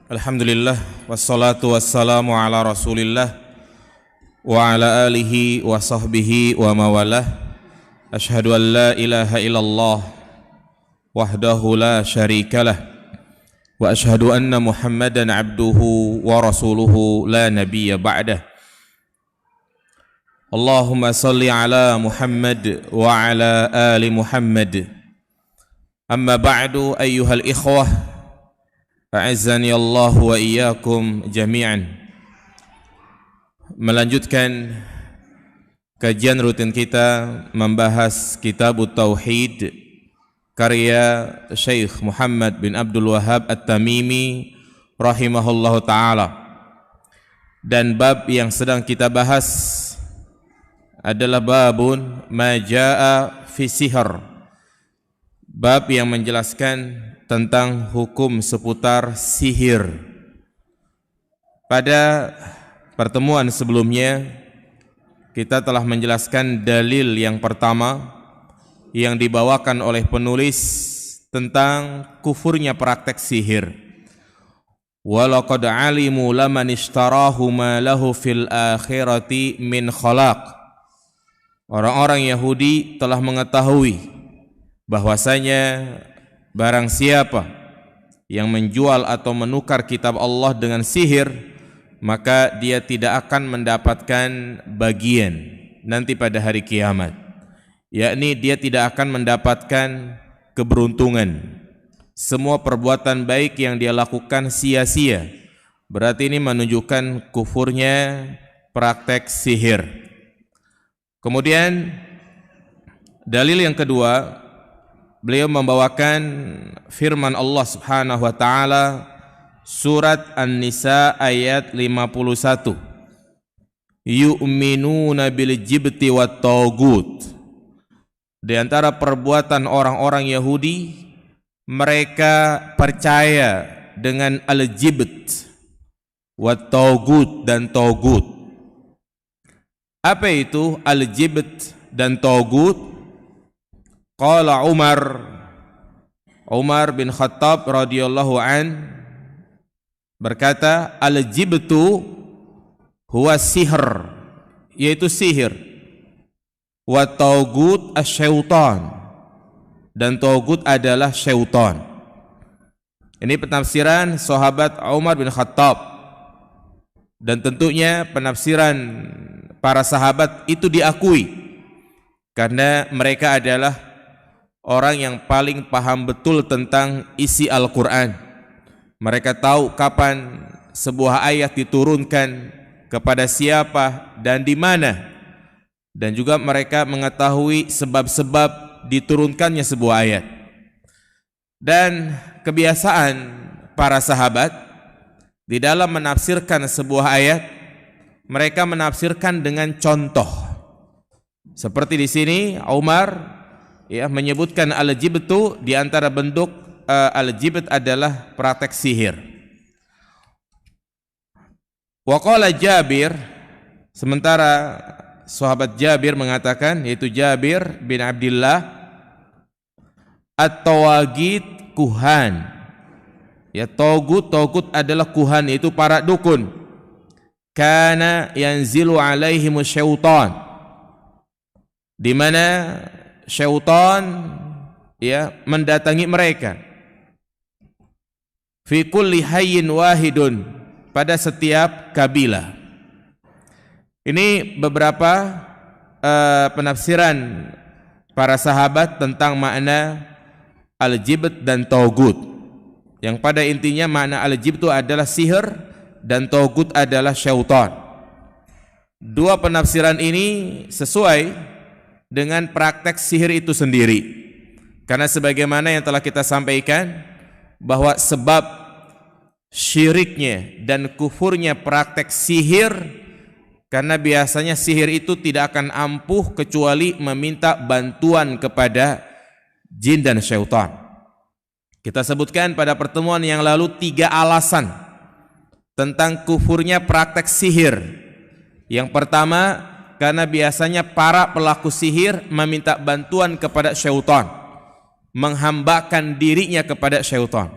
Alhamdulillah wassalatu wassalamu ala Rasulillah wa ala alihi wa sahbihi wa mawalah. Asyhadu an la ilaha illallah wahdahu la syarikalah wa asyhadu anna Muhammadan abduhu wa rasuluhu la nabiyya ba'dah. Allahumma salli ala Muhammad wa ala ali Muhammad. Amma ba'du ayyuhal ikhwah, a'azzani Allah wa iyyakum jami'an. Melanjutkan kajian rutin kita membahas Kitab Tauhid karya Syekh Muhammad bin Abdul Wahhab At-Tamimi rahimahullahu ta'ala. Dan bab yang sedang kita bahas adalah babun ma jaa fi sihr, bab yang menjelaskan tentang hukum seputar sihir. Pada pertemuan sebelumnya kita telah menjelaskan dalil yang pertama yang dibawakan oleh penulis tentang kufurnya praktek sihir. Walaqad alimu laman ishtarahu ma lahu fil akhirati min khalaq. Orang-orang Yahudi telah mengetahui bahwasanya barang siapa yang menjual atau menukar kitab Allah dengan sihir, maka dia tidak akan mendapatkan bagian nanti pada hari kiamat. Yakni dia tidak akan mendapatkan keberuntungan. Semua perbuatan baik yang dia lakukan sia-sia. Berarti ini menunjukkan kufurnya praktek sihir. Kemudian dalil yang kedua, beliau membawakan firman Allah Subhanahu wa taala surat An-Nisa ayat 51. Yu'minuna bil jibti wat tagut. Di antara perbuatan orang-orang Yahudi, mereka percaya dengan al-jibt, wat tagut dan tagut. Apa itu al-jibt dan tagut? Qala Umar bin Khattab radhiyallahu an berkata, al-jibtu huwa sihr, yaitu sihir, wa tagut asyaitan, dan tagut adalah syaitan. Ini penafsiran sahabat Umar bin Khattab, dan tentunya penafsiran para sahabat itu diakui karena mereka adalah orang yang paling paham betul tentang isi Al-Quran. Mereka tahu kapan sebuah ayat diturunkan, kepada siapa dan di mana. Dan juga mereka mengetahui sebab-sebab diturunkannya sebuah ayat. Dan kebiasaan para sahabat di dalam menafsirkan sebuah ayat, mereka menafsirkan dengan contoh. Seperti di sini Umar menyebutkan al-jibtu, di antara bentuk al-jibt adalah praktek sihir. Wa qala Jabir, sementara sahabat Jabir mengatakan, yaitu Jabir bin Abdullah, at-tawagit kuhan. Ya, togut adalah kuhan, yaitu para dukun. Kana yanzilu alaihimu syaitan, di mana syaitan mendatangi mereka. Fi kulli hayyin wahidun, pada setiap kabilah. Ini beberapa penafsiran para sahabat tentang makna al-jibt dan tagut, yang pada intinya makna al-jibt itu adalah sihir dan tagut adalah syaitan. Dua penafsiran ini sesuai dengan praktek sihir itu sendiri, karena sebagaimana yang telah kita sampaikan bahwa sebab syiriknya dan kufurnya praktek sihir, karena biasanya sihir itu tidak akan ampuh kecuali meminta bantuan kepada jin dan syaitan. Kita sebutkan pada pertemuan yang lalu 3 alasan tentang kufurnya praktek sihir. Yang pertama, karena biasanya para pelaku sihir meminta bantuan kepada syaitan, menghambakan dirinya kepada syaitan.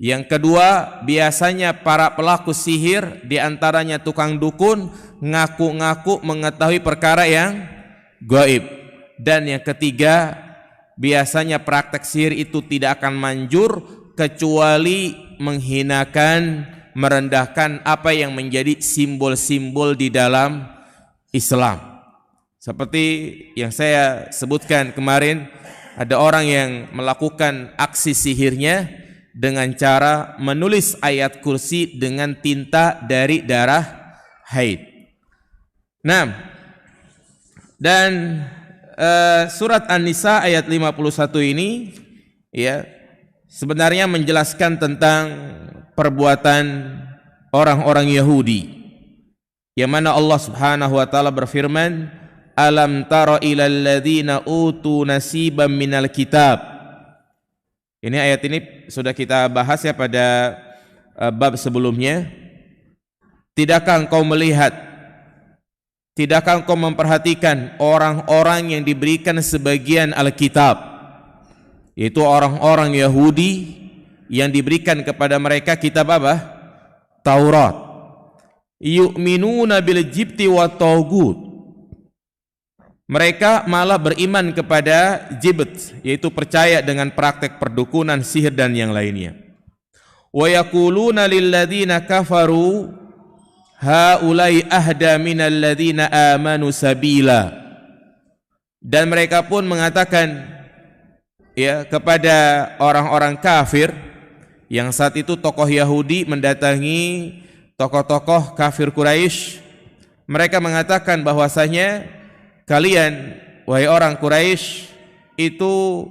Yang kedua, biasanya para pelaku sihir, di antaranya tukang dukun, ngaku-ngaku mengetahui perkara yang gaib. Dan yang ketiga, biasanya praktek sihir itu tidak akan manjur kecuali menghinakan, merendahkan apa yang menjadi simbol-simbol di dalam Islam. Seperti yang saya sebutkan kemarin, ada orang yang melakukan aksi sihirnya dengan cara menulis ayat kursi dengan tinta dari darah haid. Nah, dan surat An-Nisa ayat 51 ini ya sebenarnya menjelaskan tentang perbuatan orang-orang Yahudi, yang mana Allah Subhanahu wa taala berfirman, alam tara ilal ladzina utu nasiban minal kitab. Ini ayat ini sudah kita bahas ya pada bab sebelumnya. Tidakkah engkau melihat, tidakkah engkau memperhatikan orang-orang yang diberikan sebagian Alkitab, yaitu orang-orang Yahudi yang diberikan kepada mereka kitab apa? Taurat. Yu'minuna bil jibti wa taghut. Mereka malah beriman kepada jibt, yaitu percaya dengan praktek perdukunan, sihir dan yang lainnya. Wa yaquluna lil ladzina kafaru haulai ahda minal ladzina amanu sabila. Dan mereka pun mengatakan ya kepada orang-orang kafir, yang saat itu tokoh Yahudi mendatangi tokoh-tokoh kafir Quraisy. Mereka mengatakan bahwasanya kalian, wahai orang Quraisy, itu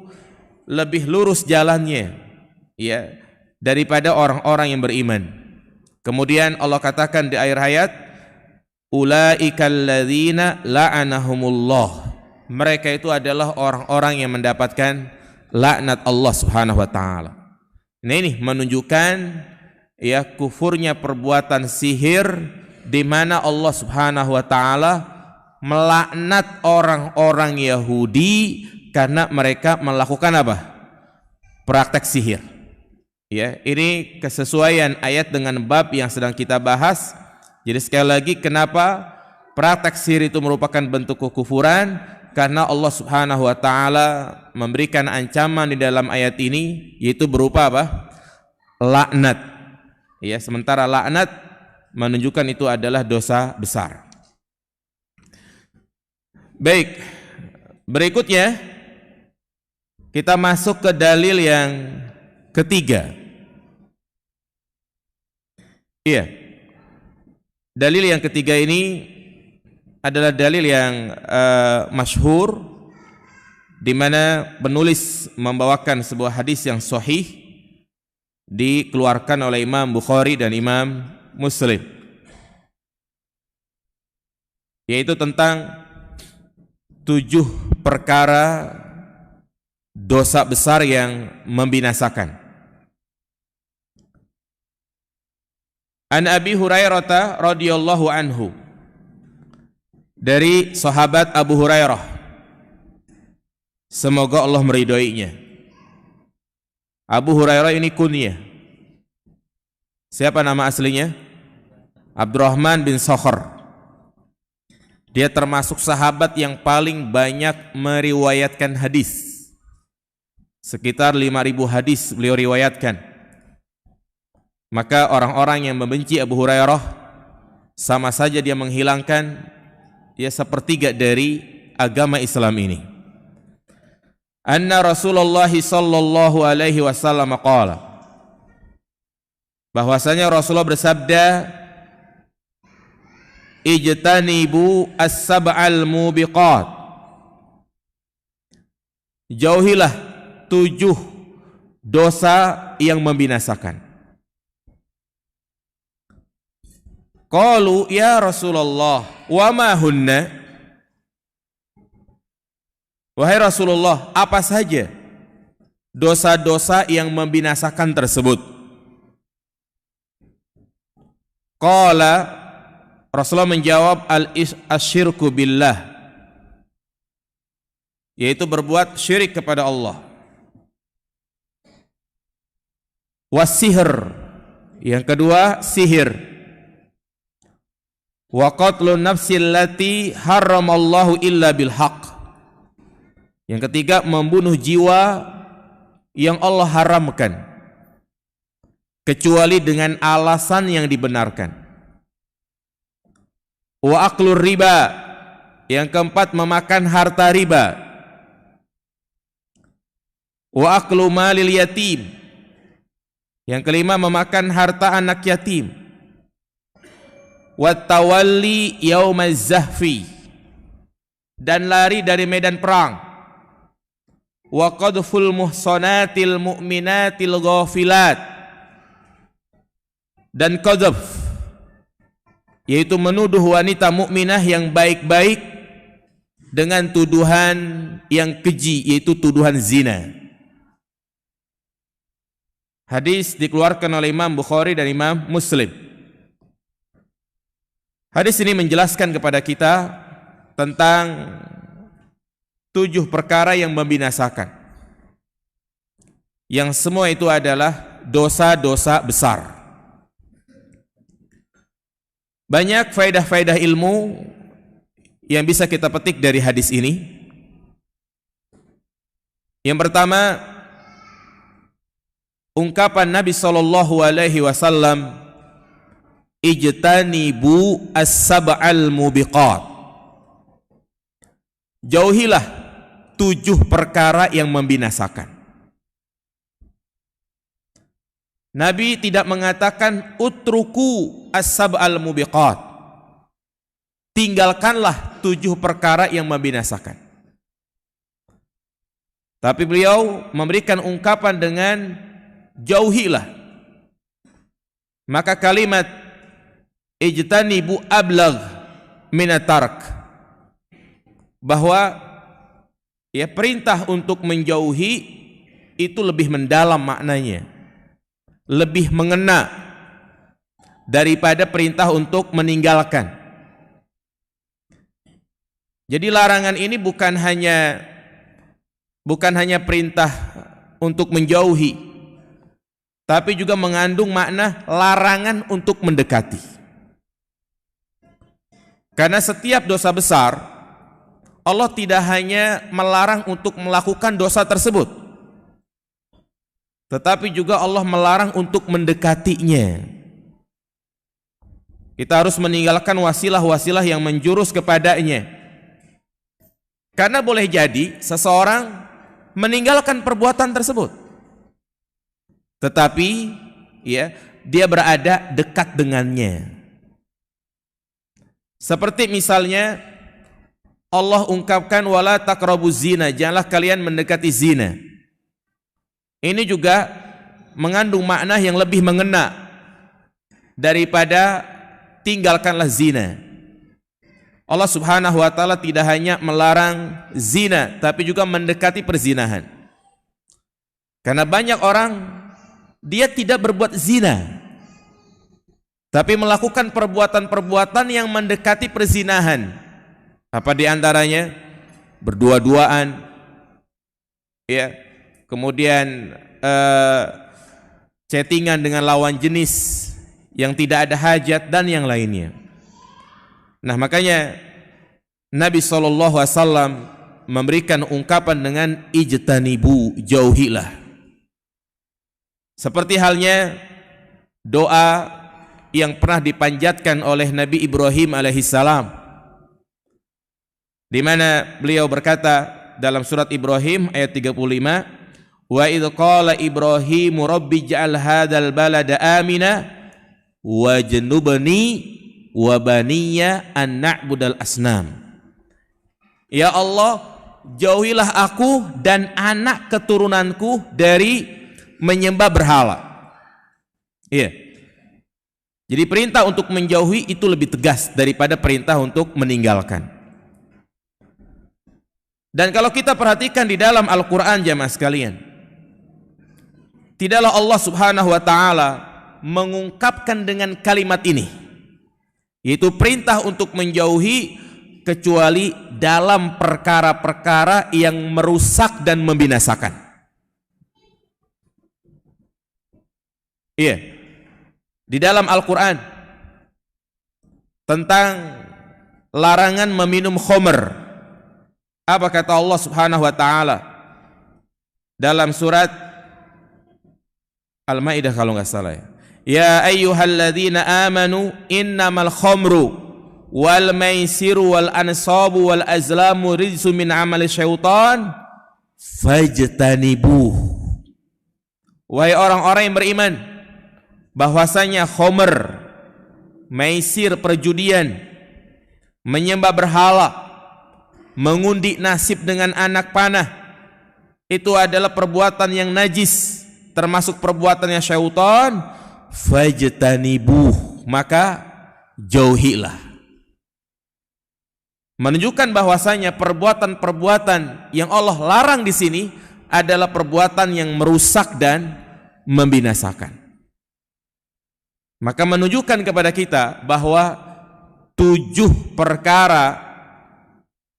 lebih lurus jalannya ya daripada orang-orang yang beriman. Kemudian Allah katakan di akhir ayat, ulaikal ladzina la'anahumullah. Mereka itu adalah orang-orang yang mendapatkan laknat Allah Subhanahu wa taala. Nah, ini menunjukkan ya kufurnya perbuatan sihir, di mana Allah Subhanahu wa taala melaknat orang-orang Yahudi karena mereka melakukan apa? Praktek sihir. Ya, ini kesesuaian ayat dengan bab yang sedang kita bahas. Jadi sekali lagi, kenapa praktek sihir itu merupakan bentuk kekufuran? Karena Allah Subhanahu wa taala memberikan ancaman di dalam ayat ini, yaitu berupa apa? Laknat. Ya, sementara laknat menunjukkan itu adalah dosa besar. Baik, berikutnya kita masuk ke dalil yang ketiga. Iya, dalil yang ketiga ini adalah dalil yang masyhur, di mana penulis membawakan sebuah hadis yang sahih, dikeluarkan oleh Imam Bukhari dan Imam Muslim, yaitu tentang 7 perkara dosa besar yang membinasakan. An Abi Hurairah radhiyallahu anhu, dari sahabat Abu Hurairah, semoga Allah meridhoinya. Abu Hurairah ini kunyah. Siapa nama aslinya? Abdurrahman bin Sakhr. Dia termasuk sahabat yang paling banyak meriwayatkan hadis. Sekitar 5.000 hadis beliau riwayatkan. Maka orang-orang yang membenci Abu Hurairah sama saja dia menghilangkan ya sepertiga dari agama Islam ini. Anna Rasulullah sallallahu alaihi wasallam qala, bahwasanya Rasulullah bersabda, ijtanibu as-sab'al mubiqat, jauhilah 7 dosa yang membinasakan. Qalu ya Rasulullah wa ma hunna, wahai Rasulullah, apa saja dosa-dosa yang membinasakan tersebut? Qala, Rasulullah menjawab, al-asyirku billah, yaitu berbuat syirik kepada Allah. Wasihr, yang kedua sihir. Wa qatlun nafsil lati haramallahu illa bil haqq, yang ketiga membunuh jiwa yang Allah haramkan kecuali dengan alasan yang dibenarkan. Wa aklur riba, yang keempat memakan harta riba. Wa aklu malil yatim, yang kelima memakan harta anak yatim. Wa tawalli yaumaz zahfi, dan lari dari medan perang. Wa qadful muhsanatil mu'minatil ghafilat, dan qadhf, yaitu menuduh wanita mukminah yang baik-baik dengan tuduhan yang keji, yaitu tuduhan zina. Hadis dikeluarkan oleh Imam Bukhari dan Imam Muslim. Hadis ini menjelaskan kepada kita tentang 7 perkara yang membinasakan, yang semua itu adalah dosa-dosa besar. Banyak faedah-faedah ilmu yang bisa kita petik dari hadis ini. Yang pertama, ungkapan Nabi SAW, ijtanibu as-sab'al mubiqat, jauhilah 7 perkara yang membinasakan. Nabi tidak mengatakan utruku as-sab'al mubiqat, tinggalkanlah 7 perkara yang membinasakan. Tapi beliau memberikan ungkapan dengan jauhilah. Maka kalimat ijtanibu ablagh minat tark, bahwa ya perintah untuk menjauhi itu lebih mendalam maknanya, lebih mengena daripada perintah untuk meninggalkan. Jadi larangan ini bukan hanya perintah untuk menjauhi, tapi juga mengandung makna larangan untuk mendekati. Karena setiap dosa besar, Allah tidak hanya melarang untuk melakukan dosa tersebut, tetapi juga Allah melarang untuk mendekatinya. Kita harus meninggalkan wasilah-wasilah yang menjurus kepadanya. Karena boleh jadi seseorang meninggalkan perbuatan tersebut, tetapi ya, dia berada dekat dengannya. Seperti misalnya Allah ungkapkan wala taqrabuz zina, janganlah kalian mendekati zina. Ini juga mengandung makna yang lebih mengena daripada tinggalkanlah zina. Allah Subhanahu wa taala tidak hanya melarang zina, tapi juga mendekati perzinahan. Karena banyak orang dia tidak berbuat zina, tapi melakukan perbuatan-perbuatan yang mendekati perzinahan. Apa di antaranya? Berdua-duaan, ya, kemudian chattingan dengan lawan jenis yang tidak ada hajat dan yang lainnya. Nah, makanya Nabi SAW memberikan ungkapan dengan ijtanibu, jauhilah. Seperti halnya doa yang pernah dipanjatkan oleh Nabi Ibrahim alaihissalam, di mana beliau berkata dalam surat Ibrahim ayat 35, wa idh qala Ibrahim rabbi ja'al hadzal balada amina wajnubni wa baniya an na'budal asnam. Ya Allah, jauhilah aku dan anak keturunanku dari menyembah berhala. Iya. Jadi perintah untuk menjauhi itu lebih tegas daripada perintah untuk meninggalkan. Dan kalau kita perhatikan di dalam Al-Quran jamaah sekalian, tidaklah Allah Subhanahu wa ta'ala mengungkapkan dengan kalimat ini, yaitu perintah untuk menjauhi, kecuali dalam perkara-perkara yang merusak dan membinasakan. Iya. Di dalam Al-Quran tentang larangan meminum khamr. Apa kata Allah Subhanahu wa taala dalam surat Al-Maidah kalau enggak salah ya. Ya ayyuhalladzina amanu innamal khamru wal maisiru wal ansabu wal azlamu rijsun min amali syaitan fajtanibuh. Wahai orang-orang yang beriman, bahwasanya khamr, maisir, perjudian, menyembah berhala, mengundi nasib dengan anak panah, itu adalah perbuatan yang najis, termasuk perbuatannya syaitan. Fajtanibuh, maka jauhilah. Menunjukkan bahwasanya perbuatan-perbuatan yang Allah larang di sini adalah perbuatan yang merusak dan membinasakan. Maka menunjukkan kepada kita bahwa 7 perkara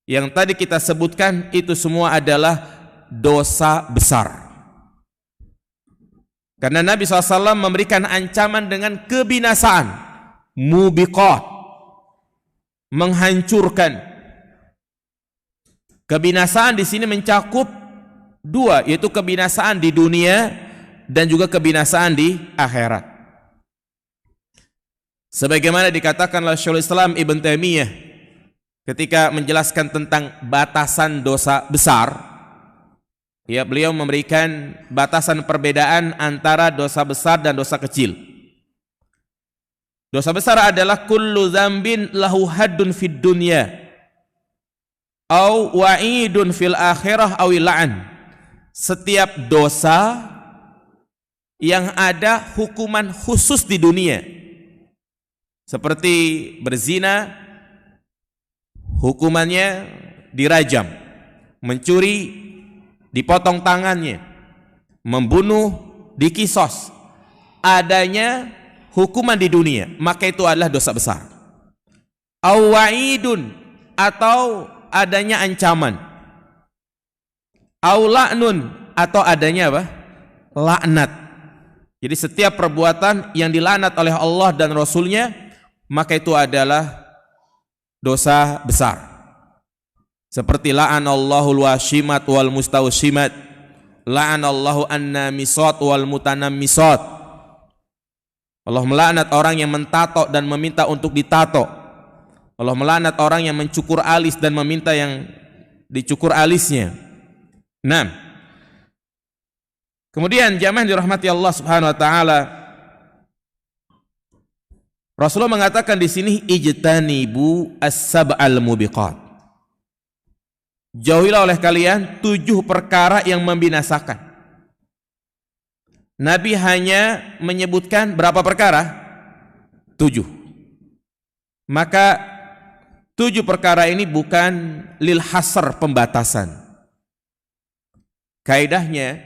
yang tadi kita sebutkan itu semua adalah dosa besar. Karena Nabi SAW memberikan ancaman dengan kebinasaan, mubiqat, menghancurkan. Kebinasaan di sini mencakup 2, yaitu kebinasaan di dunia dan juga kebinasaan di akhirat. Sebagaimana dikatakan oleh Syekhul Islam Ibn Taimiyah ketika menjelaskan tentang batasan dosa besar, ya, beliau memberikan batasan perbedaan antara dosa besar dan dosa kecil. Dosa besar adalah kullu dzambin lahu haddun fid dunya au wa'idun fil akhirah aw la'an. Setiap dosa yang ada hukuman khusus di dunia, seperti berzina, hukumannya dirajam, mencuri, dipotong tangannya, membunuh, dikisos, adanya hukuman di dunia, maka itu adalah dosa besar. Awaidun, atau adanya ancaman. Aula'nun, atau adanya apa? Laknat. Jadi setiap perbuatan yang dilaknat oleh Allah dan Rasulnya, maka itu adalah dosa besar. Seperti la'anallahul washimat wal mustawshimat, la'anallahu annamisat wal mutanammisat. Allah melaknat orang yang mentato dan meminta untuk ditato. Allah melaknat orang yang mencukur alis dan meminta yang dicukur alisnya. Nah, kemudian jamaah dirahmati Allah Subhanahu wa taala, Rasulullah mengatakan di sini ijtanibu as-sab'al mubiqat. Jauhilah oleh kalian 7 perkara yang membinasakan. Nabi hanya menyebutkan berapa perkara? 7. Maka 7 perkara ini bukan lil hasr, pembatasan. Kaidahnya,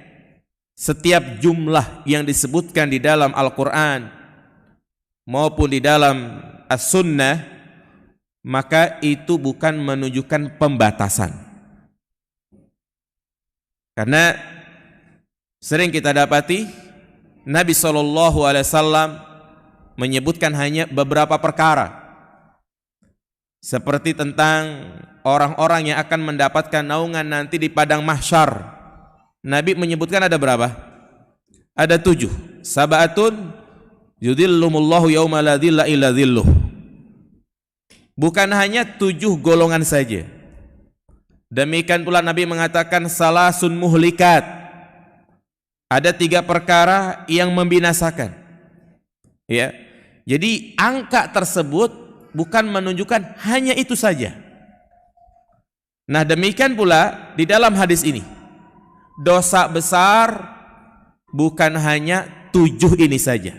setiap jumlah yang disebutkan di dalam Al-Quran maupun di dalam As-Sunnah, maka itu bukan menunjukkan pembatasan. Karena sering kita dapati Nabi SAW menyebutkan hanya beberapa perkara, seperti tentang orang-orang yang akan mendapatkan naungan nanti di padang mahsyar. Nabi menyebutkan ada berapa? Ada 7. Sab'atun yudhillumullahu yawma la dhilla illa dhilluh. Bukan hanya 7 golongan saja. Demikian pula Nabi mengatakan salasun muhlikat. Ada 3 perkara yang membinasakan. Ya. Jadi angka tersebut bukan menunjukkan hanya itu saja. Nah, demikian pula di dalam hadis ini. Dosa besar bukan hanya 7 ini saja.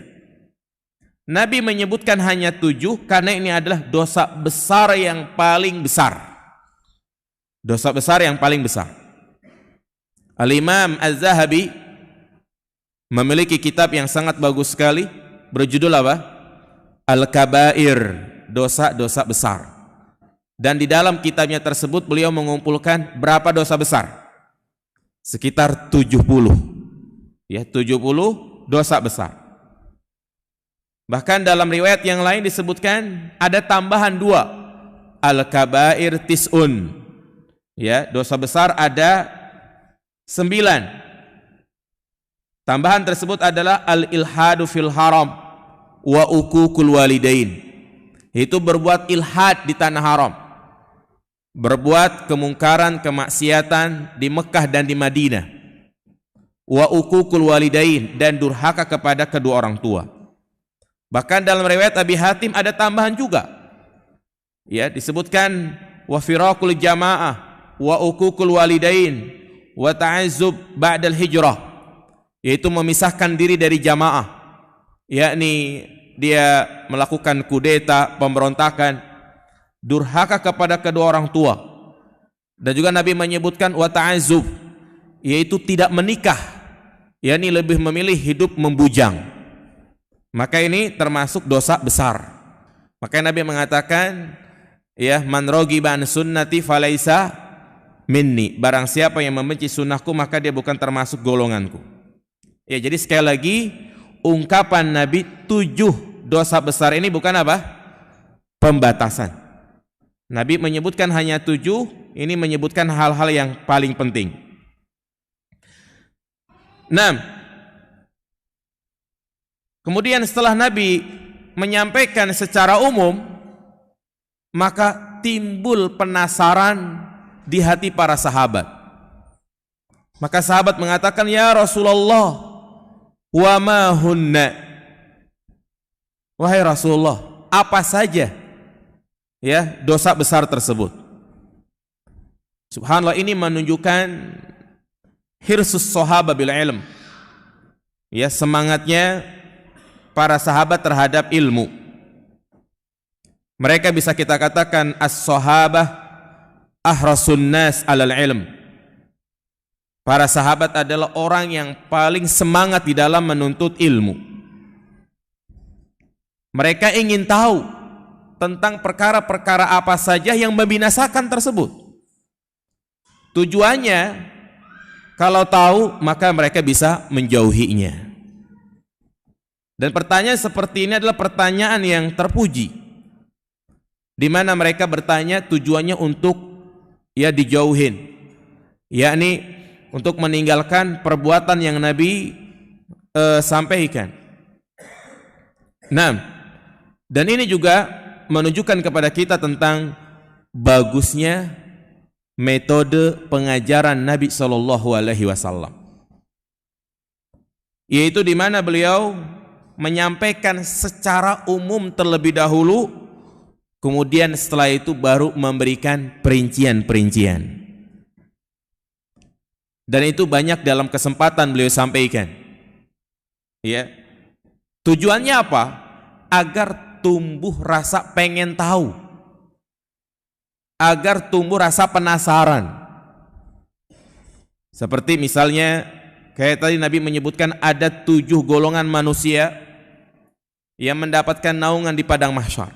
Nabi menyebutkan hanya 7 karena ini adalah dosa besar yang paling besar. Dosa besar yang paling besar. Al-Imam Az-Zahabi memiliki kitab yang sangat bagus sekali, berjudul apa? Al-Kabair, dosa-dosa besar. Dan di dalam kitabnya tersebut beliau mengumpulkan berapa dosa besar? Sekitar 70. Ya, 70 dosa besar. Bahkan dalam riwayat yang lain disebutkan ada tambahan 2. Al-kabair tis'un. Ya, dosa besar ada 9. Tambahan tersebut adalah al-ilhadu fil haram wa uququl walidain. Itu berbuat ilhad di tanah haram. Berbuat kemungkaran, kemaksiatan di Mekah dan di Madinah. Wa uququl walidain, dan durhaka kepada kedua orang tua. Bahkan dalam riwayat Abi Hatim ada tambahan juga. Ya, disebutkan wa firaqul jamaah wa uququl walidain wa ta'azzub ba'dal hijrah, yaitu memisahkan diri dari jamaah, yakni dia melakukan kudeta, pemberontakan, durhaka kepada kedua orang tua. Dan juga Nabi menyebutkan wa ta'azzub, yaitu tidak menikah, yakni lebih memilih hidup membujang. Maka ini termasuk dosa besar. Maka Nabi mengatakan, ya, man raghiba an sunnati falaisa minni. Barang siapa yang membenci sunnahku, maka dia bukan termasuk golonganku. Ya, jadi sekali lagi ungkapan Nabi 7 dosa besar ini bukan apa? Pembatasan. Nabi menyebutkan hanya 7, ini menyebutkan hal-hal yang paling penting. 6. Kemudian setelah Nabi menyampaikan secara umum, maka timbul penasaran di hati para sahabat. Maka sahabat mengatakan, ya Rasulullah, wa ma hunna. Wahai Rasulullah, apa saja ya dosa besar tersebut? Subhanallah, ini menunjukkan hirsus sahabat bil ilm. Ya, semangatnya para sahabat terhadap ilmu. Mereka bisa kita katakan as-sahabah ahrasun nas alal ilm. Para sahabat adalah orang yang paling semangat di dalam menuntut ilmu. Mereka ingin tahu tentang perkara-perkara apa saja yang membinasakan tersebut. Tujuannya, kalau tahu maka mereka bisa menjauhinya. Dan pertanyaan seperti ini adalah pertanyaan yang terpuji, di mana mereka bertanya tujuannya untuk ya dijauhin, yakni untuk meninggalkan perbuatan yang Nabi sampaikan. Nah, dan ini juga menunjukkan kepada kita tentang bagusnya metode pengajaran Nabi SAW, yaitu di mana beliau menyampaikan secara umum terlebih dahulu, kemudian setelah itu baru memberikan perincian-perincian. Dan itu banyak dalam kesempatan beliau sampaikan. Ya. Tujuannya apa? Agar tumbuh rasa pengen tahu, agar tumbuh rasa penasaran. Seperti misalnya kayak tadi Nabi menyebutkan ada 7 golongan manusia yang mendapatkan naungan di padang mahsyar.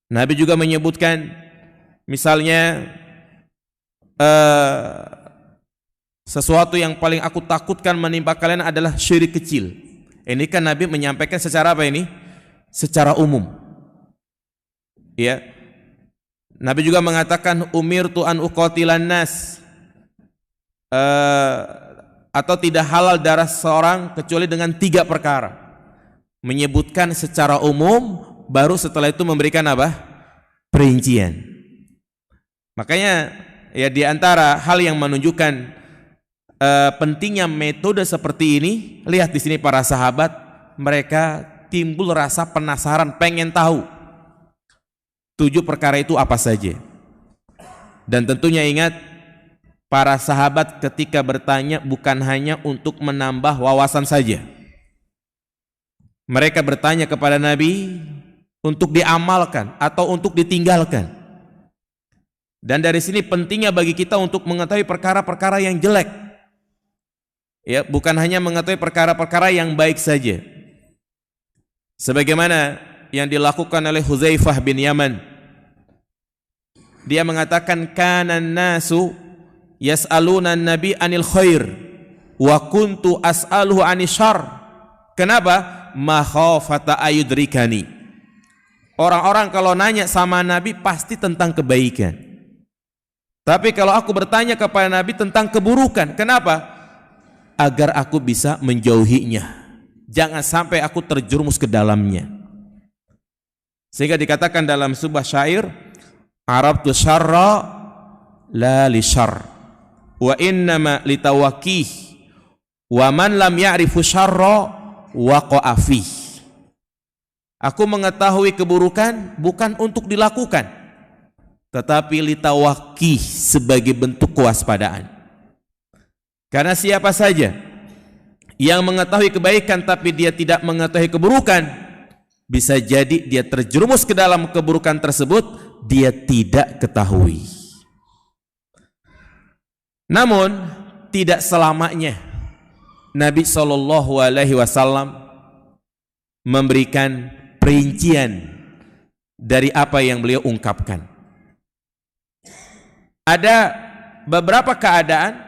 Nabi juga menyebutkan misalnya sesuatu yang paling aku takutkan menimpa kalian adalah syirik kecil. Ini kan Nabi menyampaikan secara apa ini? Secara umum. Ya. Nabi juga mengatakan umirtu an uqatilan nas, atau tidak halal darah seorang kecuali dengan 3 perkara. Menyebutkan secara umum, baru setelah itu memberikan apa? Perincian. Makanya ya di antara hal yang menunjukkan pentingnya metode seperti ini, lihat di sini para sahabat, mereka timbul rasa penasaran, pengen tahu 7 perkara itu apa saja. Dan tentunya ingat, para sahabat ketika bertanya bukan hanya untuk menambah wawasan saja. Mereka bertanya kepada Nabi untuk diamalkan atau untuk ditinggalkan. Dan dari sini pentingnya bagi kita untuk mengetahui perkara-perkara yang jelek. Ya, bukan hanya mengetahui perkara-perkara yang baik saja. Sebagaimana yang dilakukan oleh Hudzaifah bin Yaman. Dia mengatakan kanan nasu yas'aluna nabi anil khair wa kuntu as'aluhu anis syarr. Kenapa? makhafata ayudrikani. Orang-orang kalau nanya sama Nabi pasti tentang kebaikan. Tapi kalau aku bertanya kepada Nabi tentang keburukan, kenapa? Agar aku bisa menjauhinya. Jangan sampai aku terjerumus ke dalamnya. Sehingga dikatakan dalam sebuah syair, Arabtu syarra la li syarr wa innama litawakih wa man lam ya'rifu syarra waqa'a fih. Aku mengetahui keburukan bukan untuk dilakukan, tetapi litawakih, sebagai bentuk kewaspadaan. Karena siapa saja yang mengetahui kebaikan tapi dia tidak mengetahui keburukan, bisa jadi dia terjerumus ke dalam keburukan tersebut, dia tidak ketahui. Namun tidak selamanya Nabi SAW memberikan perincian dari apa yang beliau ungkapkan. Ada beberapa keadaan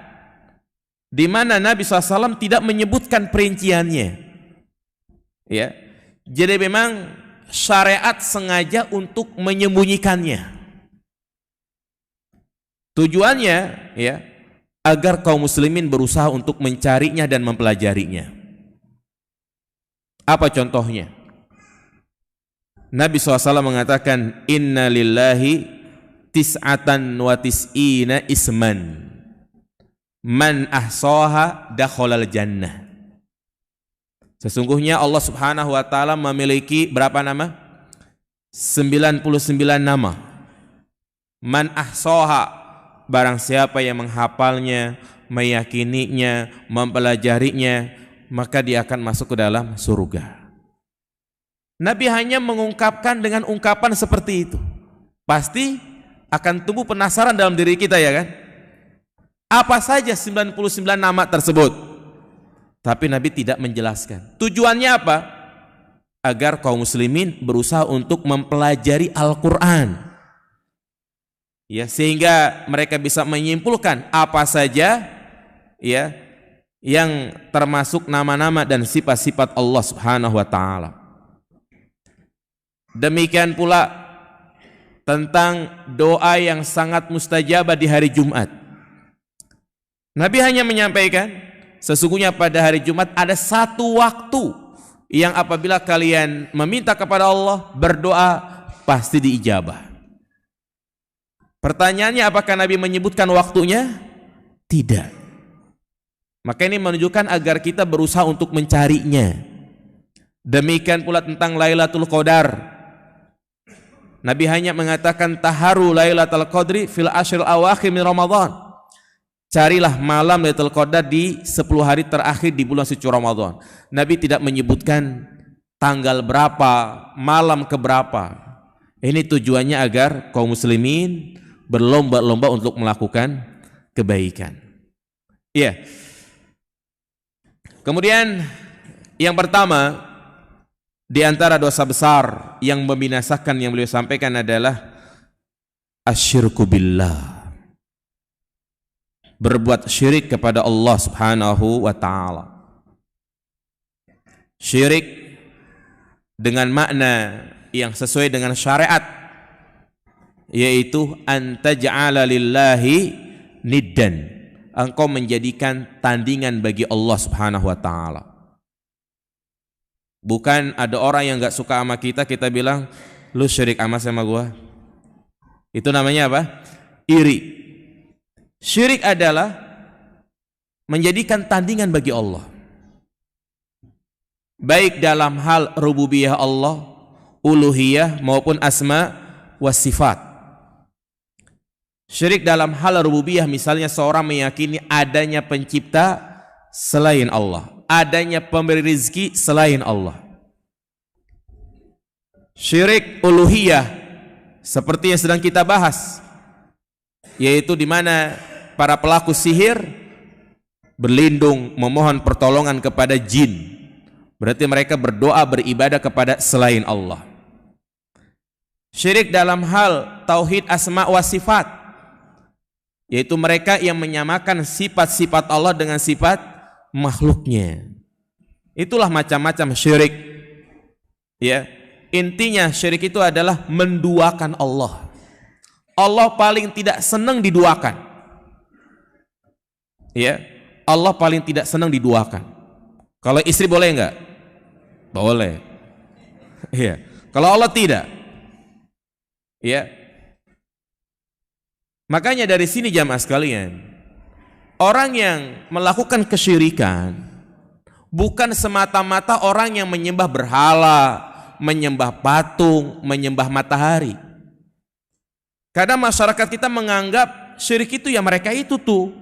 di mana Nabi SAW tidak menyebutkan perinciannya. Ya, jadi memang syariat sengaja untuk menyembunyikannya. Tujuannya, ya, agar kaum muslimin berusaha untuk mencarinya dan mempelajarinya. Apa contohnya? Nabi SAW mengatakan, Inna lillahi tis'atan wa tis'ina isman man ahsaha dakhalal jannah. Sesungguhnya Allah Subhanahu wa taala memiliki berapa nama? 99 nama. Man ahsaha, barang siapa yang menghafalnya, meyakininya, mempelajarinya, maka dia akan masuk ke dalam surga. Nabi hanya mengungkapkan dengan ungkapan seperti itu. Pasti akan tumbuh penasaran dalam diri kita, ya kan? Apa saja 99 nama tersebut? Tapi Nabi tidak menjelaskan. Tujuannya apa? Agar kaum muslimin berusaha untuk mempelajari Al-Quran. Ya, sehingga mereka bisa menyimpulkan apa saja, ya, yang termasuk nama-nama dan sifat-sifat Allah Subhanahu wa taala. Demikian pula tentang doa yang sangat mustajabah di hari Jumat. Nabi hanya menyampaikan, sesungguhnya pada hari Jumat ada satu waktu yang apabila kalian meminta kepada Allah, berdoa, pasti diijabah. Pertanyaannya, apakah Nabi menyebutkan waktunya? Tidak. Maka ini menunjukkan agar kita berusaha untuk mencarinya. Demikian pula tentang Lailatul Qadar. Nabi hanya mengatakan taharu Lailatul Qadri fil ashril awakhir min Ramadan. Carilah malam Lailatul Qadar di 10 hari terakhir di bulan suci Ramadan. Nabi tidak menyebutkan tanggal berapa, malam keberapa. Ini tujuannya agar kaum muslimin berlomba-lomba untuk melakukan kebaikan. Iya. Kemudian yang pertama di antara dosa besar yang membinasakan yang beliau sampaikan adalah asyirku billah. Berbuat syirik kepada Allah Subhanahu wa taala. Syirik dengan makna yang sesuai dengan syariat, yaitu antaj'ala lillahi niddan. Engkau menjadikan tandingan bagi Allah Subhanahu wa taala. Bukan ada orang yang gak suka sama kita, kita bilang, lu syirik sama gua. Itu namanya apa? Iri. Syirik adalah menjadikan tandingan bagi Allah. Baik dalam hal rububiyah Allah, uluhiyah maupun asma wa sifat. Syirik dalam hal rububiyah, misalnya seorang meyakini adanya pencipta selain Allah, adanya pemberi rizki selain Allah. Syirik uluhiyah seperti yang sedang kita bahas, yaitu di mana para pelaku sihir berlindung memohon pertolongan kepada jin. Berarti mereka berdoa beribadah kepada selain Allah. Syirik dalam hal tauhid asma wa sifat, yaitu mereka yang menyamakan sifat-sifat Allah dengan sifat makhluknya. Itulah macam-macam syirik. Ya, intinya syirik itu adalah menduakan Allah. Allah paling tidak senang diduakan. Ya, Allah paling tidak senang diduakan. Kalau istri boleh enggak? Boleh. Ya. Kalau Allah tidak. Ya. Makanya dari sini jamaah sekalian, orang yang melakukan kesyirikan bukan semata-mata orang yang menyembah berhala, menyembah patung, menyembah matahari. Kadang masyarakat kita menganggap syirik itu ya mereka itu tuh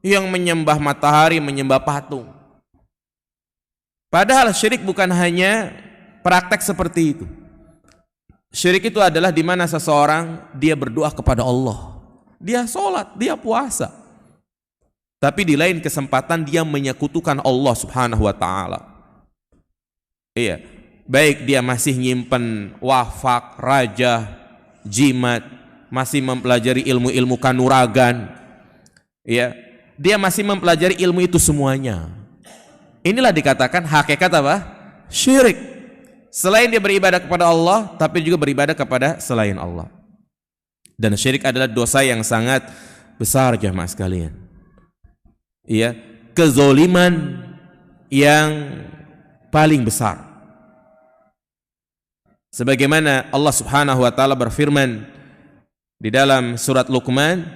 yang menyembah matahari, menyembah patung. Padahal syirik bukan hanya praktek seperti itu. Syirik itu adalah di mana seseorang dia berdoa kepada Allah, dia sholat, dia puasa, tapi di lain kesempatan dia menyekutukan Allah Subhanahu wa Ta'ala. Iya, baik dia masih nyimpen wafak, raja, jimat, masih mempelajari ilmu-ilmu kanuragan, ya, dia masih mempelajari ilmu itu semuanya. Inilah dikatakan hakikat apa? Syirik. Selain dia beribadah kepada Allah, tapi juga beribadah kepada selain Allah. Dan syirik adalah dosa yang sangat besar jamaah sekalian. Iya, kezoliman yang paling besar. Sebagaimana Allah Subhanahu wa Ta'ala berfirman di dalam surat Luqman,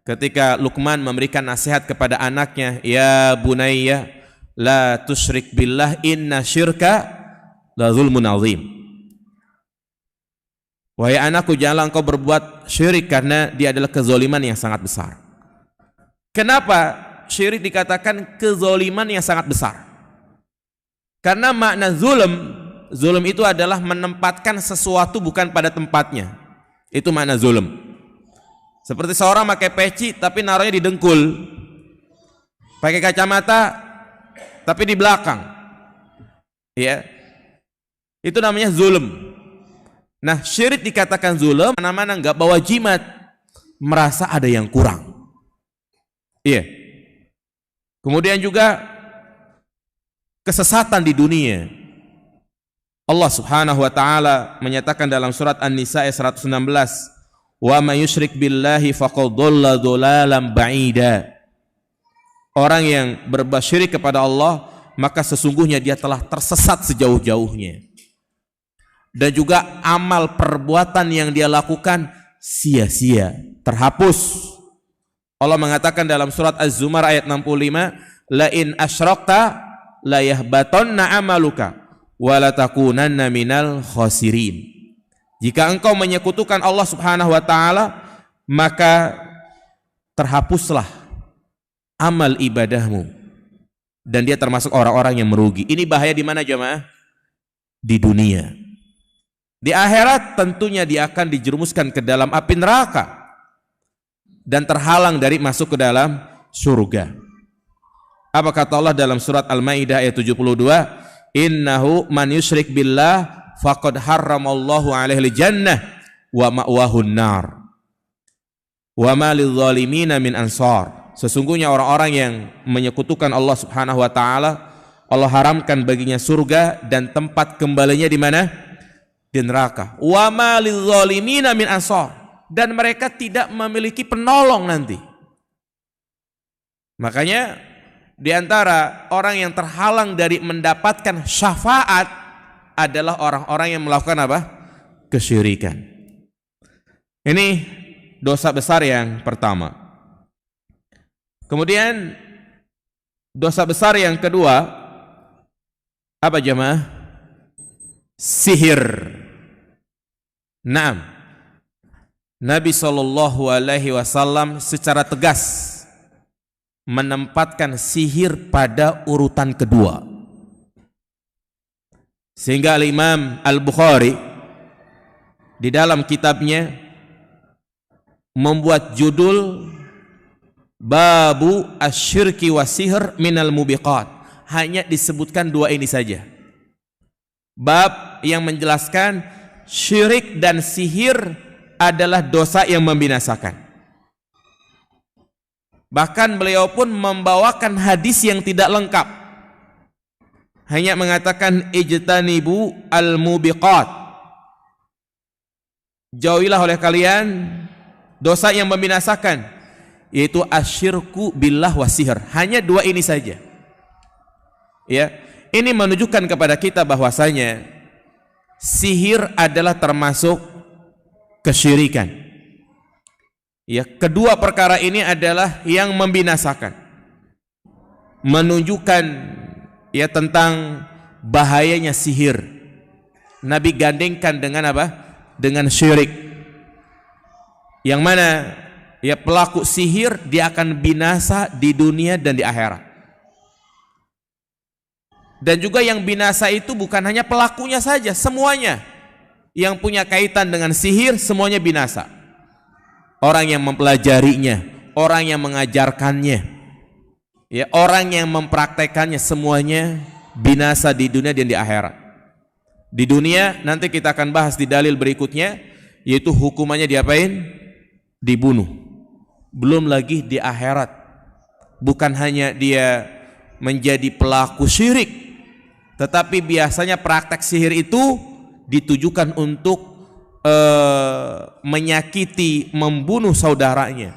ketika Luqman memberikan nasihat kepada anaknya, ya bunayya la tusyrik billah inna syirka la zulmun azim. Wahai anakku, janganlah engkau berbuat syirik karena dia adalah kezoliman yang sangat besar. Kenapa syirik dikatakan kezoliman yang sangat besar? Karena makna zulm itu adalah menempatkan sesuatu bukan pada tempatnya. Itu makna zulm. Seperti seorang pakai peci tapi naruhnya di dengkul, pakai kacamata tapi di belakang, ya, itu namanya zulm. Nah, syirik dikatakan zulm mana-mana nggak bawa jimat, merasa ada yang kurang. Iya. Kemudian juga kesesatan di dunia. Allah Subhanahu wa Ta'ala menyatakan dalam surat An-Nisa ayat 116, "Wa may yusyrik billahi faqad dhalla dhalalan ba'ida." Orang yang berbuat syirik kepada Allah, maka sesungguhnya dia telah tersesat sejauh-jauhnya. Dan juga amal perbuatan yang dia lakukan sia-sia, terhapus. Allah mengatakan dalam surat Az-Zumar ayat 65, la in asyrakta la yahbatanna amaluka wa la takunanna minal khasirin. Jika engkau menyekutukan Allah Subhanahu wa Ta'ala, maka terhapuslah amal ibadahmu dan dia termasuk orang-orang yang merugi. Ini bahaya di mana jemaah? Di dunia. Di akhirat tentunya dia akan dijerumuskan ke dalam api neraka dan terhalang dari masuk ke dalam surga. Apa kata Allah dalam surat Al-Maidah ayat 72? Innahu man yusyrik billah faqad harramallahu alaihi jannah wa ma'wahun nar wa ma lidzalimina min ansar. Sesungguhnya orang-orang yang menyekutukan Allah Subhanahu wa Ta'ala, Allah haramkan baginya surga dan tempat kembalinya di mana? Di neraka. Wa ma lidzalimina min ansar, dan mereka tidak memiliki penolong nanti. Makanya di antara orang yang terhalang dari mendapatkan syafaat adalah orang-orang yang melakukan apa? Kesyirikan. Ini dosa besar yang pertama. Kemudian dosa besar yang kedua apa jemaah? Sihir. Naam. Nabi SAW secara tegas menempatkan sihir pada urutan kedua. Sehingga Imam Al-Bukhari di dalam kitabnya membuat judul Babu asyirki wa sihr minal mubiqat. Hanya disebutkan dua ini saja. Bab yang menjelaskan syirik dan sihir adalah dosa yang membinasakan. Bahkan beliau pun membawakan hadis yang tidak lengkap. hanya mengatakan ijtanibu al-mubiqat. Jauhilah oleh kalian dosa yang membinasakan, yaitu asyirku billah wa sihr. Hanya dua ini saja. Ya, ini menunjukkan kepada kita bahwasanya sihir adalah termasuk kesyirikan. Ya, kedua perkara ini adalah yang membinasakan. Menunjukkan ya tentang bahayanya sihir. Nabi gandengkan dengan apa? Dengan syirik. Yang mana ya pelaku sihir dia akan binasa di dunia dan di akhirat. Dan juga yang binasa itu bukan hanya pelakunya saja, semuanya yang punya kaitan dengan sihir semuanya binasa. Orang yang mempelajarinya, orang yang mengajarkannya, ya orang yang mempraktekannya, semuanya binasa di dunia dan di akhirat. Di dunia nanti kita akan bahas di dalil berikutnya, yaitu hukumannya diapain? Dibunuh. Belum lagi di akhirat, bukan hanya dia menjadi pelaku syirik, tetapi biasanya praktek sihir itu ditujukan untuk menyakiti, membunuh saudaranya,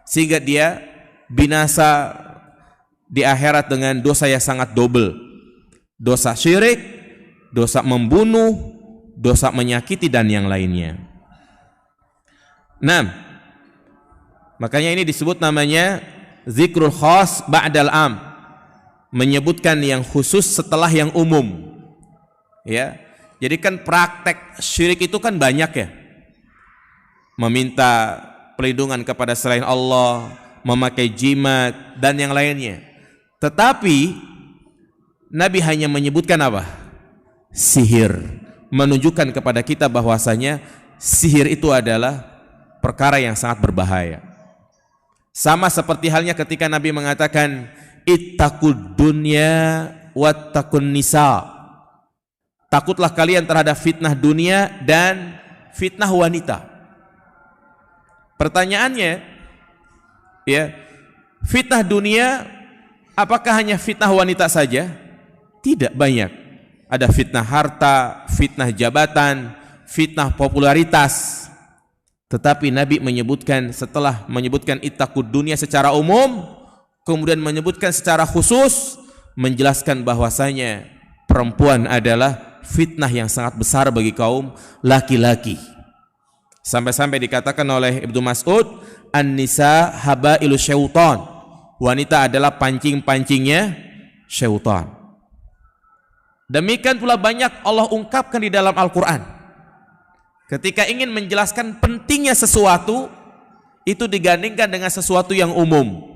sehingga dia binasa di akhirat dengan dosa yang sangat double. Dosa syirik, dosa membunuh, dosa menyakiti dan yang lainnya. Nah, makanya ini disebut namanya zikrul khas ba'dal am, menyebutkan yang khusus setelah yang umum. Ya, jadi kan praktek syirik itu kan banyak ya, meminta perlindungan kepada selain Allah, memakai jimat dan yang lainnya. Tetapi Nabi hanya menyebutkan apa? Sihir, menunjukkan kepada kita bahwasanya sihir itu adalah perkara yang sangat berbahaya. Sama seperti halnya ketika Nabi mengatakan ittaqud dunya wattaqun nisa. Takutlah kalian terhadap fitnah dunia dan fitnah wanita. Pertanyaannya, ya, fitnah dunia apakah hanya fitnah wanita saja? Tidak, banyak. Ada fitnah harta, fitnah jabatan, fitnah popularitas. Tetapi Nabi menyebutkan, setelah menyebutkan ittaqud dunya secara umum, kemudian menyebutkan secara khusus, menjelaskan bahwasanya perempuan adalah fitnah yang sangat besar bagi kaum laki-laki. Sampai-sampai dikatakan oleh Ibnu Mas'ud, an-nisa habailu syaitan. Wanita adalah pancing-pancingnya syaitan. Demikian pula banyak Allah ungkapkan di dalam Al-Quran. Ketika ingin menjelaskan pentingnya sesuatu, itu digandingkan dengan sesuatu yang umum.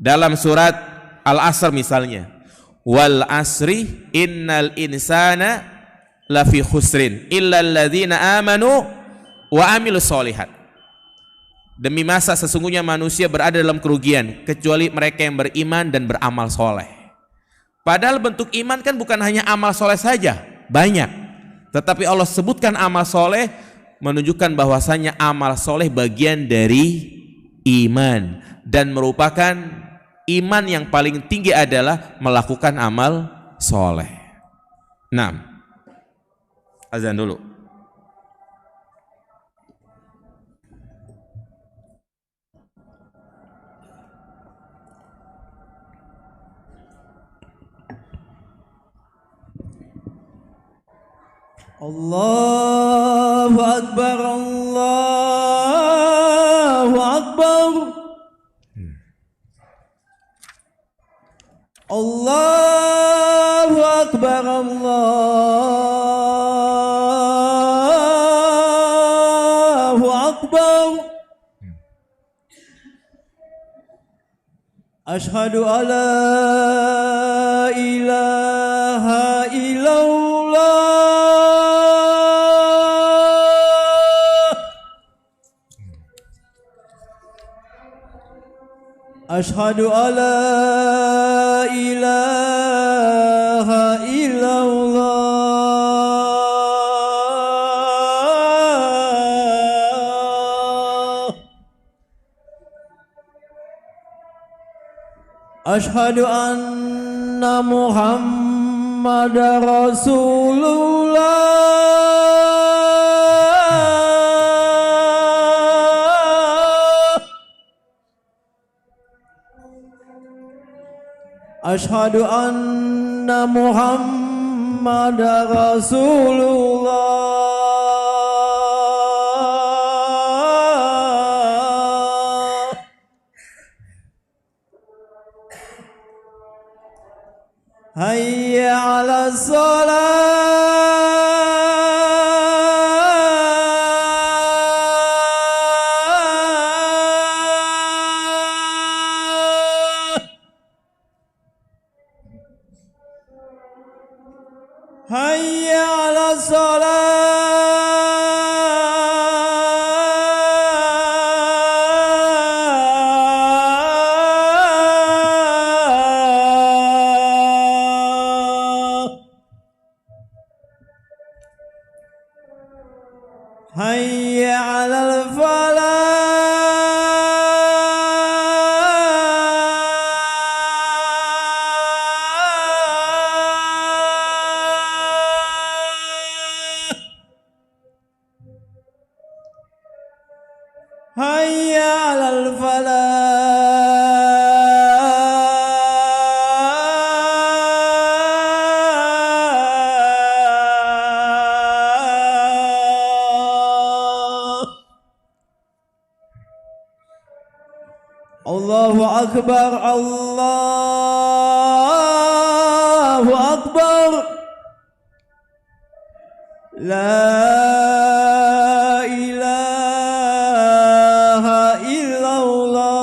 Dalam surat Al-Asr misalnya, wal asri innal insana lafi khusrin illal ladzina amanu wa amilus solihat. Demi masa sesungguhnya manusia berada dalam kerugian kecuali mereka yang beriman dan beramal soleh. Padahal bentuk iman kan bukan hanya amal soleh saja, banyak. Tetapi Allah sebutkan amal soleh menunjukkan bahwasanya amal soleh bagian dari iman, dan merupakan iman yang paling tinggi adalah melakukan amal soleh. Nah, azan dulu. Allahu Akbar, Allahu Akbar, Allahu Akbar, Allahu Akbar. Ashhadu an la ilaha illallah. Ashhadu an la ilaha illallah. Ashhadu anna Muhammad Muhammad Rasulullah. Ashhadu anna Muhammad Rasulullah. Hayya 'ala shalah. Hayya 'ala shalah. Hayya 'alal falah. Hayya 'alal falah. Allahu Akbar, Allahu Akbar. La ilaha illallah.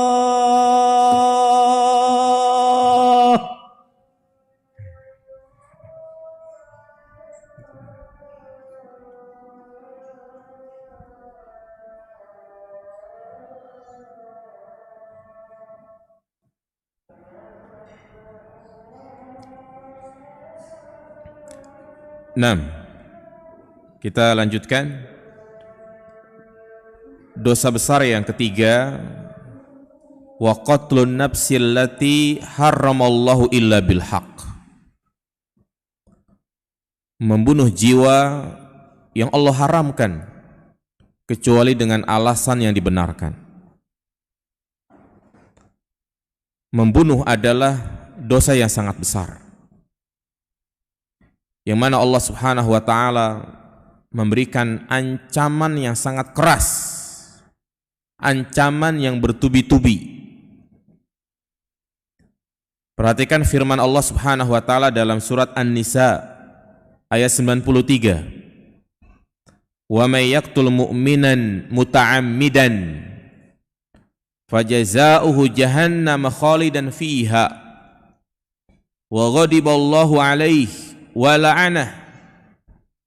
Enam. Kita lanjutkan. Dosa besar yang ketiga, wa qatlun nafsil lati harramallahu illa bil haqq. Membunuh jiwa yang Allah haramkan kecuali dengan alasan yang dibenarkan. Membunuh adalah dosa yang sangat besar, yang mana Allah Subhanahu wa ta'ala memberikan ancaman yang sangat keras, ancaman yang bertubi-tubi. Perhatikan firman Allah Subhanahu wa ta'ala dalam surat An-Nisa ayat 93. Wa may yaqtul mu'minan muta'ammidan fajazaohu jahannam khalidan fiha wa ghadiballahu alaihi wa la'anah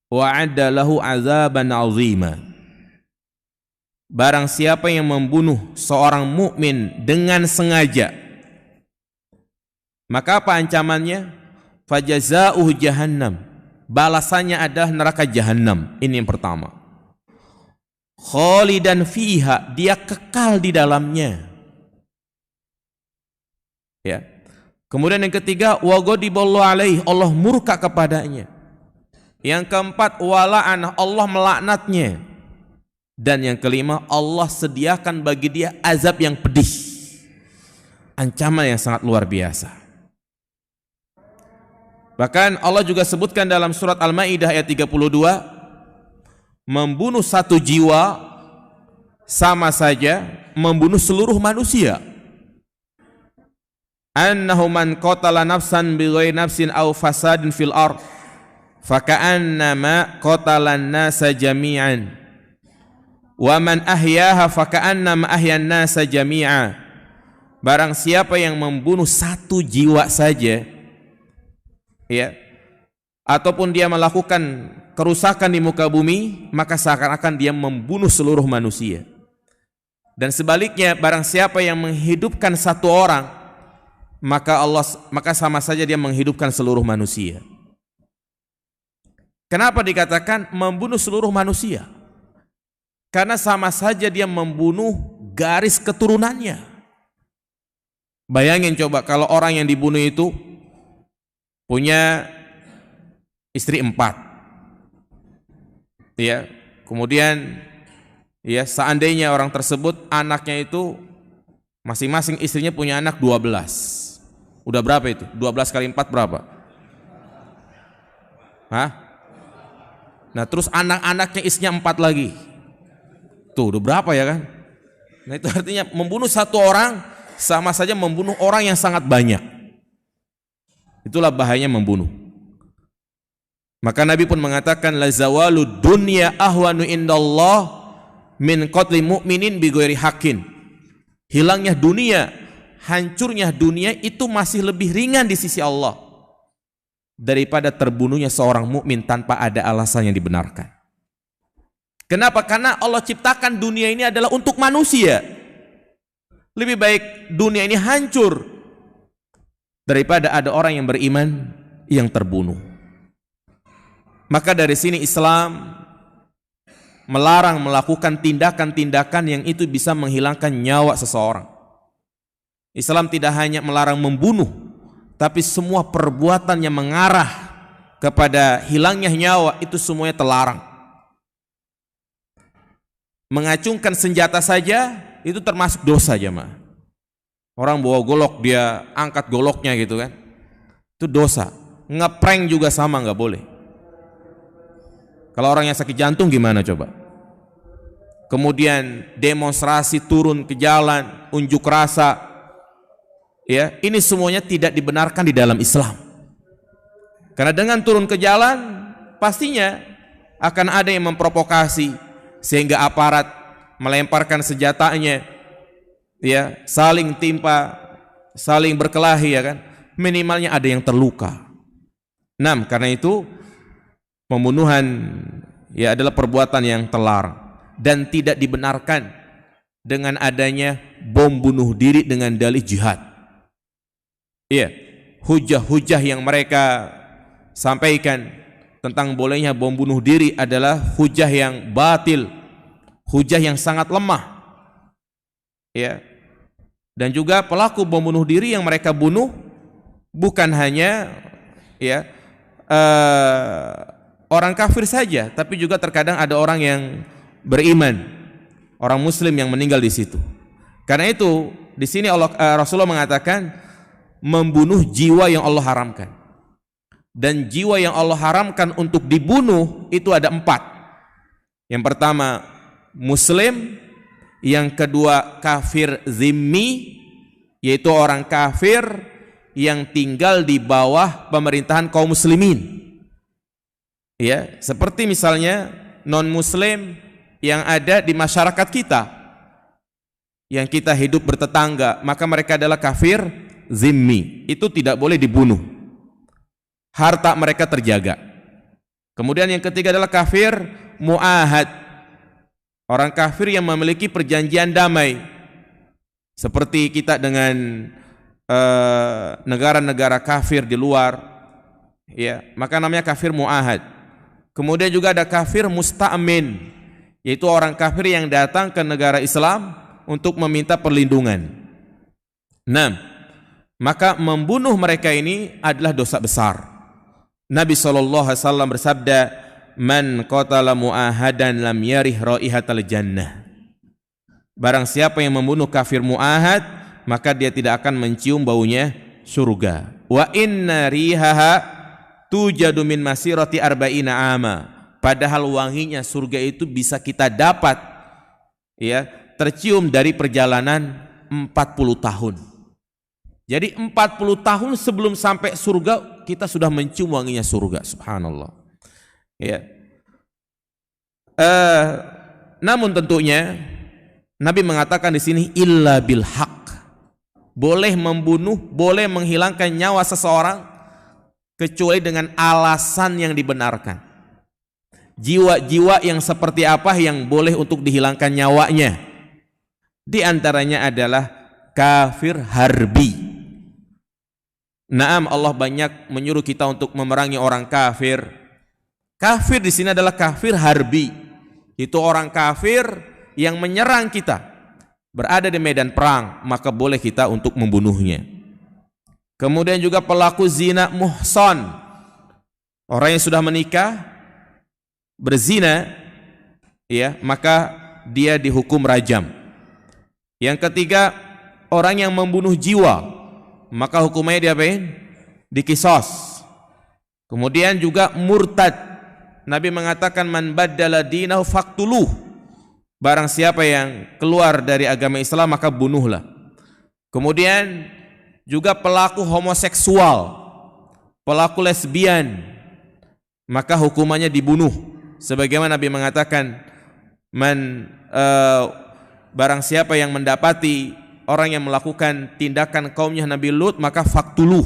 wa 'adda lahu 'adzaban 'azima. Barang siapa yang membunuh seorang mukmin dengan sengaja, maka apa ancamannya? Fajazaohu jahannam, balasannya adalah neraka jahannam. Ini yang pertama. Khalidan fiha, dia kekal di dalamnya. Ya. Kemudian yang ketiga, wa ghadiballahu alaihi, Allah murka kepadanya. Yang keempat, wa la'anah, Allah melaknatnya. Dan yang kelima, Allah sediakan bagi dia azab yang pedih. Ancaman yang sangat luar biasa. Bahkan Allah juga sebutkan dalam surat Al-Maidah ayat 32, membunuh satu jiwa sama saja membunuh seluruh manusia. Annahu man qatala nafsan bighairi nafsin aw fasadin fil ard faka'annama qatalan nasa jami'an wa man ahyaha faka'annama ahyan nasa jami'a. Barang siapa yang membunuh satu jiwa saja, ya, ataupun dia melakukan kerusakan di muka bumi, maka seakan-akan dia membunuh seluruh manusia. Dan sebaliknya, barang siapa yang menghidupkan satu orang, maka sama saja dia menghidupkan seluruh manusia. Kenapa dikatakan membunuh seluruh manusia? Karena sama saja dia membunuh garis keturunannya. Bayangin coba kalau orang yang dibunuh itu punya istri 4. Ya, kemudian ya seandainya orang tersebut anaknya itu masing-masing istrinya punya anak 12. Udah berapa itu? 12 kali 4 berapa? Hah? Nah terus anak-anaknya istrinya 4 lagi. Tuh udah berapa ya kan? Nah itu artinya membunuh satu orang sama saja membunuh orang yang sangat banyak. Itulah bahayanya membunuh. Maka Nabi pun mengatakan la zawalu dunya ahwanu indallah min qatli mu'minin bi ghairi haqqin. Hilangnya dunia, hancurnya dunia itu masih lebih ringan di sisi Allah daripada terbunuhnya seorang mukmin tanpa ada alasan yang dibenarkan. Kenapa? Karena Allah ciptakan dunia ini adalah untuk manusia. Lebih baik dunia ini hancur daripada ada orang yang beriman yang terbunuh. Maka dari sini Islam melarang melakukan tindakan-tindakan yang itu bisa menghilangkan nyawa seseorang. Islam tidak hanya melarang membunuh, tapi semua perbuatan yang mengarah kepada hilangnya nyawa itu semuanya terlarang. Mengacungkan senjata saja itu termasuk dosa, jemaah. Orang bawa golok, dia angkat goloknya gitu kan, itu dosa. Ngeprank juga sama, nggak boleh. Kalau orang yang sakit jantung gimana coba? Kemudian demonstrasi, turun ke jalan, unjuk rasa, ya, ini semuanya tidak dibenarkan di dalam Islam. Karena dengan turun ke jalan pastinya akan ada yang memprovokasi sehingga aparat melemparkan senjatanya, ya, saling timpa, saling berkelahi, ya kan? Minimalnya ada yang terluka. 6, karena itu pembunuhan ya adalah perbuatan yang terlarang dan tidak dibenarkan dengan adanya bom bunuh diri dengan dalih jihad. Iya, hujah-hujah yang mereka sampaikan tentang bolehnya bom bunuh diri adalah hujah yang batil, hujah yang sangat lemah. Ya. Dan juga pelaku bom bunuh diri yang mereka bunuh bukan hanya ya orang kafir saja, tapi juga terkadang ada orang yang beriman, orang muslim yang meninggal di situ. Karena itu di sini Rasulullah mengatakan membunuh jiwa yang Allah haramkan. Dan jiwa yang Allah haramkan untuk dibunuh itu ada 4. Yang pertama muslim, yang kedua kafir zimmi, yaitu orang kafir yang tinggal di bawah pemerintahan kaum muslimin. Ya, seperti misalnya non muslim yang ada di masyarakat kita, yang kita hidup bertetangga, maka mereka adalah kafir zimmi, itu tidak boleh dibunuh. Harta mereka terjaga. Kemudian yang ketiga adalah kafir mu'ahad, orang kafir yang memiliki perjanjian damai, seperti kita dengan negara-negara kafir di luar, ya, maka namanya kafir mu'ahad. Kemudian juga ada kafir musta'min, yaitu orang kafir yang datang ke negara Islam untuk meminta perlindungan. 6. Maka membunuh mereka ini adalah dosa besar. Nabi SAW bersabda, man qatala mu'ahadan lam yarih raihatal jannah. Barang siapa yang membunuh kafir mu'ahad, maka dia tidak akan mencium baunya surga. Wa inna rihaha tujadu min masirati arba'ina ama. Padahal wanginya surga itu bisa kita dapat, ya, tercium dari perjalanan 40 tahun. Jadi 40 tahun sebelum sampai surga kita sudah mencium wanginya surga. Subhanallah. Ya. Namun tentunya Nabi mengatakan di sini illa bil haq. Boleh membunuh, boleh menghilangkan nyawa seseorang kecuali dengan alasan yang dibenarkan. Jiwa-jiwa yang seperti apa yang boleh untuk dihilangkan nyawanya? Di antaranya adalah kafir harbi. Naam, Allah banyak menyuruh kita untuk memerangi orang kafir. Kafir di sini adalah kafir harbi. Itu orang kafir yang menyerang kita, berada di medan perang, maka boleh kita untuk membunuhnya. Kemudian juga pelaku zina muhsan, Orang yang sudah menikah berzina, ya, maka dia dihukum rajam. Yang ketiga, orang yang membunuh jiwa, maka hukumnya diapain? Dikisos. Kemudian juga murtad. Nabi mengatakan man baddala dinahu faqtuluh. Barang siapa yang keluar dari agama Islam maka bunuhlah. Kemudian juga pelaku homoseksual, pelaku lesbian, maka hukumannya dibunuh. Sebagaimana Nabi mengatakan barang siapa yang mendapati orang yang melakukan tindakan kaumnya Nabi Lut maka faqtuluh.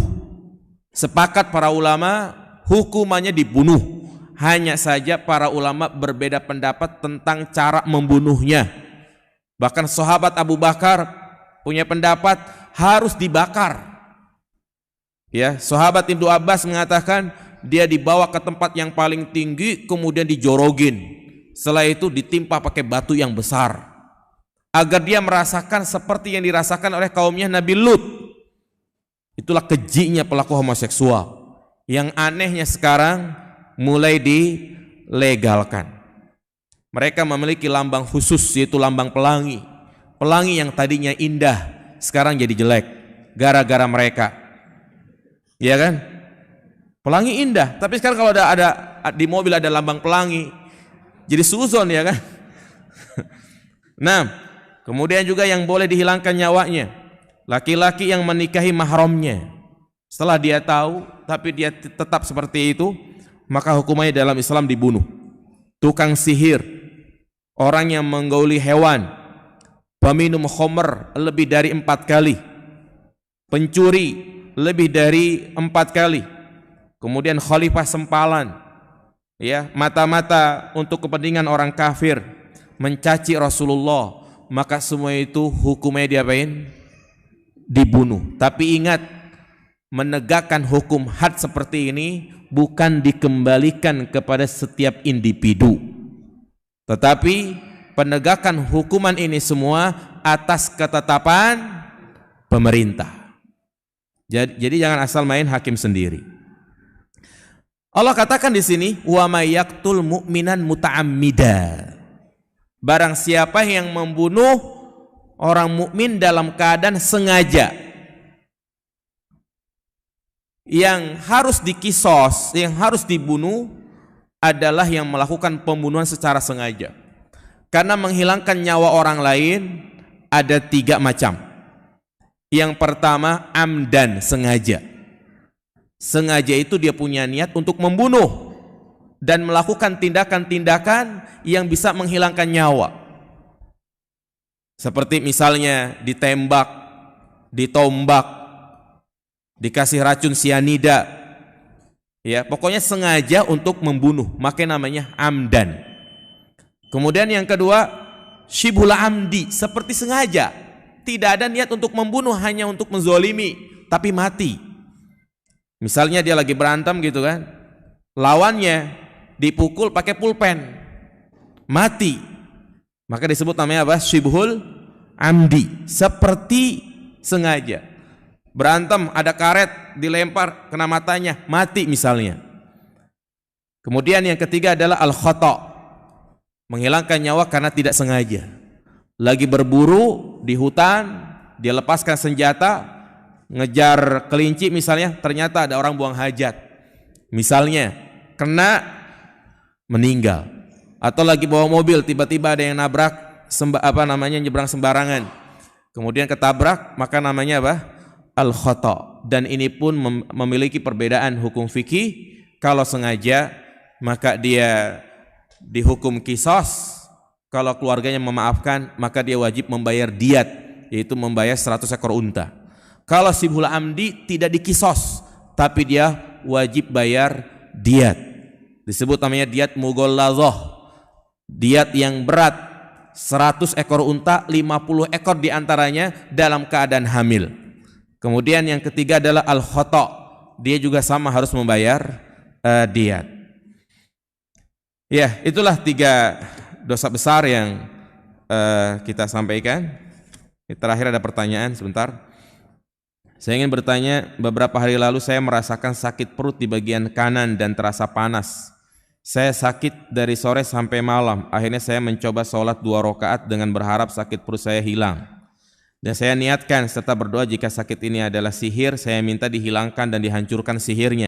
Sepakat para ulama hukumannya dibunuh. Hanya saja para ulama berbeda pendapat tentang cara membunuhnya. Bahkan sahabat Abu Bakar punya pendapat harus dibakar. Ya, sahabat Ibnu Abbas mengatakan dia dibawa ke tempat yang paling tinggi kemudian dijorogin. Setelah itu ditimpa pakai batu yang besar agar dia merasakan seperti yang dirasakan oleh kaumnya Nabi Lut. Itulah kejinya pelaku homoseksual. Yang anehnya sekarang mulai dilegalkan. Mereka memiliki lambang khusus yaitu lambang pelangi. Pelangi yang tadinya indah sekarang jadi jelek gara-gara mereka. Iya kan? Pelangi indah, tapi sekarang kalau ada di mobil ada lambang pelangi jadi suzon, ya kan? Nah, kemudian juga yang boleh dihilangkan nyawanya, laki-laki yang menikahi mahramnya. Setelah dia tahu tapi dia tetap seperti itu, maka hukumannya dalam Islam dibunuh. Tukang sihir, orang yang menggauli hewan, peminum khamr lebih dari 4 kali, pencuri lebih dari 4 kali, kemudian khalifah sempalan, ya, mata-mata untuk kepentingan orang kafir, mencaci Rasulullah, maka semua itu hukumnya diapain? Dibunuh. Tapi ingat, menegakkan hukum had seperti ini bukan dikembalikan kepada setiap individu, tetapi penegakan hukuman ini semua atas ketetapan pemerintah. Jadi jangan asal main hakim sendiri. Allah katakan di sini, wa may yaqtul mu'minan muta'ammida. Barang siapa yang membunuh orang mukmin dalam keadaan sengaja, yang harus dikisos, yang harus dibunuh adalah yang melakukan pembunuhan secara sengaja. Karena menghilangkan nyawa orang lain ada 3 macam. Yang pertama, amdan, sengaja. Sengaja itu dia punya niat untuk membunuh dan melakukan tindakan-tindakan yang bisa menghilangkan nyawa. Seperti misalnya ditembak, ditombak, dikasih racun sianida, ya, pokoknya sengaja untuk membunuh, makanya namanya amdan. Kemudian yang kedua, syibhul amdi, seperti sengaja, tidak ada niat untuk membunuh, hanya untuk menzolimi, tapi mati. Misalnya dia lagi berantem gitu kan, lawannya dipukul pakai pulpen, mati, maka disebut namanya apa? Syibhul amdi, seperti sengaja. Berantem, ada karet dilempar kena matanya, mati misalnya. Kemudian yang ketiga adalah al-khata', menghilangkan nyawa karena tidak sengaja. Lagi berburu di hutan, dia lepaskan senjata, ngejar kelinci misalnya, ternyata ada orang buang hajat, misalnya, kena, meninggal. Atau lagi bawa mobil, tiba-tiba ada yang nabrak, nyebrang sembarangan, kemudian ketabrak, maka namanya apa? Al-khata'. Dan ini pun memiliki perbedaan hukum fikih. Kalau sengaja maka dia dihukum kisos. Kalau keluarganya memaafkan maka dia wajib membayar diat, yaitu membayar 100 ekor unta. Kalau syibhul amdi tidak dikisos, tapi dia wajib bayar diat. Disebut namanya diat mughalladzah, diat yang berat, 100 ekor unta, 50 ekor diantaranya dalam keadaan hamil. Kemudian yang ketiga adalah al-khata', dia juga sama harus membayar diat. Ya, itulah 3 dosa besar yang kita sampaikan. Terakhir ada pertanyaan sebentar. Saya ingin bertanya, beberapa hari lalu saya merasakan sakit perut di bagian kanan dan terasa panas. Saya sakit dari sore sampai malam. Akhirnya saya mencoba sholat 2 rakaat dengan berharap sakit perut saya hilang. Dan saya niatkan serta berdoa jika sakit ini adalah sihir, saya minta dihilangkan dan dihancurkan sihirnya.